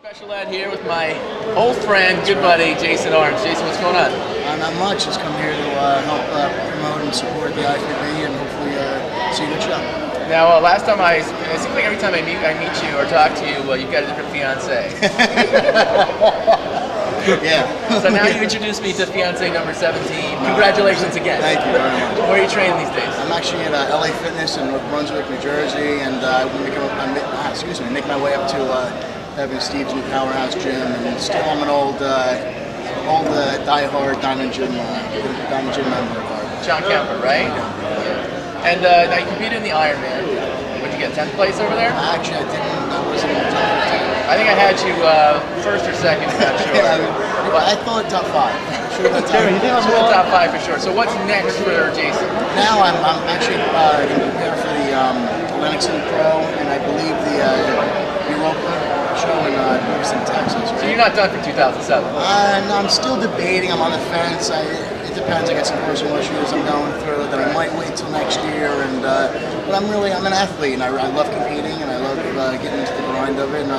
Special ed here with my old friend, good buddy, Jason Arntz. Jason, what's going on? Not much. Just come here to help promote and support the IFBB and hopefully see a good show. Now, last time it seems like every time I meet you or talk to you, you've got a different fiance. Yeah. So now you introduced me to fiance number 17. Congratulations again. Thank you very much. Where are you training these days? I'm actually at LA Fitness in North Brunswick, New Jersey, and I make my way up to having Steve's new powerhouse gym, and still I'm an old die-hard Diamond Gym member. John Kemper, right? And now you competed in the Ironman. What'd you get, 10th place over there? Actually, I didn't. I wasn't in the top 10. I think I had you first or second, I'm not sure. I thought top 5. Sure, that's top 5 for sure. So what's next for Jason? Now I'm actually going to prepare for the Atlantic City Pro, and I believe the Europa show in Houston, Texas. Right? So you're not done for 2007? No, I'm still debating. I'm on the fence. It depends. I got some personal issues I'm going through that I might wait till next year. And but I'm an athlete, and I love competing, and I love getting into the grind of it. And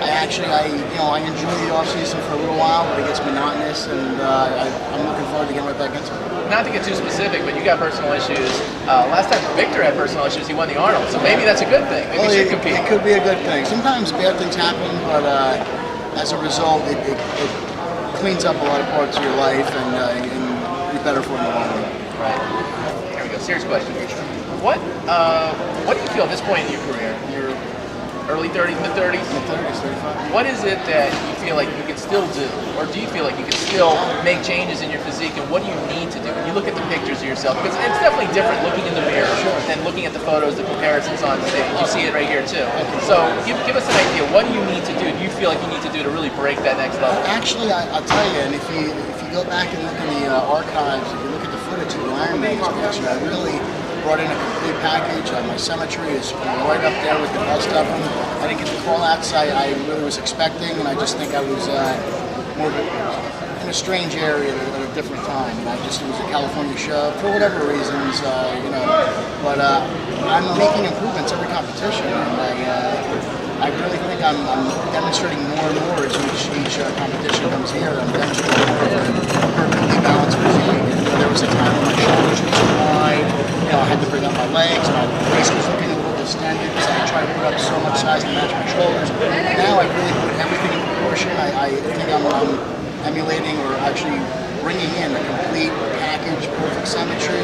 I enjoy the off season for a little while, but it gets monotonous, and I'm looking forward to getting right back into it. Not to get too specific, but you got personal issues. Last time Victor had personal issues, he won the Arnold, so maybe that's a good thing. Maybe you should compete. It could be a good thing. Sometimes bad things happen, but as a result, it cleans up a lot of parts of your life, and you're better for it in the long run. Right. Here we go. Serious question. What do you feel at this point in your career? You're early 30s, mid 30s? Mid 30s, 35. What is it that you feel like you can still do? Or do you feel like you can still make changes in your physique? And what do you need to do? When you look at the pictures of yourself, because it's definitely different looking in the mirror than looking at the photos, the comparisons on stage. You see it right here too. So give us an idea. What do you need to do? Do you feel like you need to do to really break that next level? Actually, I'll tell you, and if you go back and look in the archives, if you look at the footage of the Ironman expedition, I really brought in a complete package. My symmetry is right up there with the best of them. I didn't get the call-outs I really was expecting, and I just think I was more in a strange area at a different time. And it was a California show for whatever reasons, But I'm making improvements every competition, and I really think I'm demonstrating more and more as each competition comes here. I'm demonstrating more of a perfectly balanced physique. There was a time when my shoulders were too wide. I had to bring up my legs. My waist was looking a little distended because I tried to put up so much size to match my shoulders. Now I really put everything in proportion. I think I'm emulating or actually bringing in a complete package, perfect symmetry,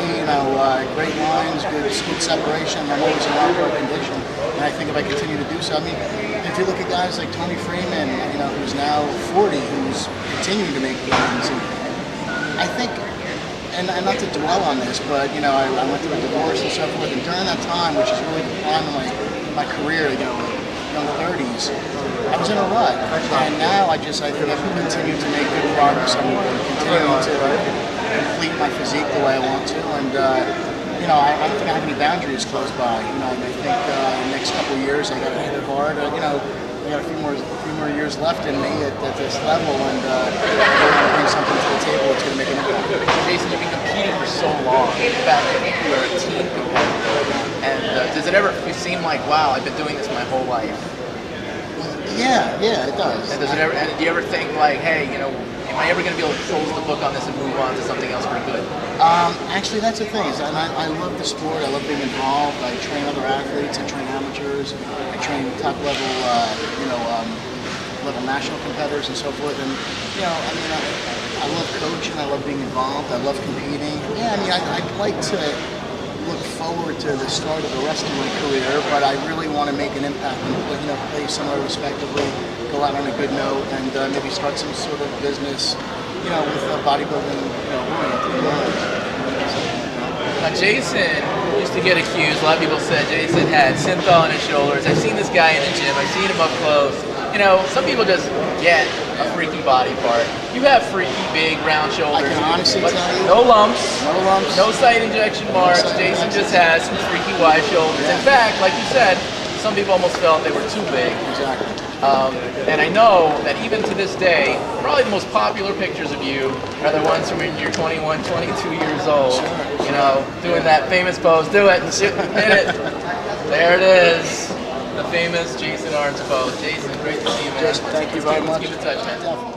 great lines, good separation. I'm always in optimal condition, and I think if I continue to do so, if you look at guys like Tony Freeman, who's now 40, who's continuing to make gains, and I think, and not to dwell on this, but I went through a divorce and so forth, and during that time, which is really the prime of my career, young 30s, I was in a rut, and now I think I can continue to make good progress. I'm continuing to complete my physique the way I want to, and I don't think I have any boundaries close by. I think in the next couple of years I got to hit it hard. I got a few more years left in me at this level, and I want to bring something to the table that's going to make an impact. Jason, you've been competing for so long. In fact, I think you were a team competitor. And does it ever seem like, wow, I've been doing this my whole life? Yeah, it does. And do you ever think like, hey, am I ever going to be able to close the book on this and move on to something else for good? Actually, that's the thing. I love the sport. I love being involved. I train other athletes. I train amateurs. I train top level, level national competitors and so forth. And I love coaching. I love being involved. I love competing. Yeah, I'd like to look forward to the start of the rest of my career, but I really want to make an impact and play somewhere respectively, go out on a good note, and maybe start some sort of business, with bodybuilding, Now, Jason used to get accused. A lot of people said Jason had synthol on his shoulders. I've seen this guy in the gym. I've seen him up close. Some people just get a freaky body part. You have freaky, big, round shoulders. I can honestly tell you. No lumps. No lumps. No site injection marks. Jason just has some freaky wide shoulders. Yeah. In fact, like you said, some people almost felt they were too big. Exactly. And I know that even to this day, probably the most popular pictures of you are the ones from when you're 21, 22 years old. Sure. Doing that famous pose. Do it. Hit it. There it is. the famous Jason Arntz quote. Jason, great to see you, man. Jason, thank you very much. Keep in touch, man. Definitely.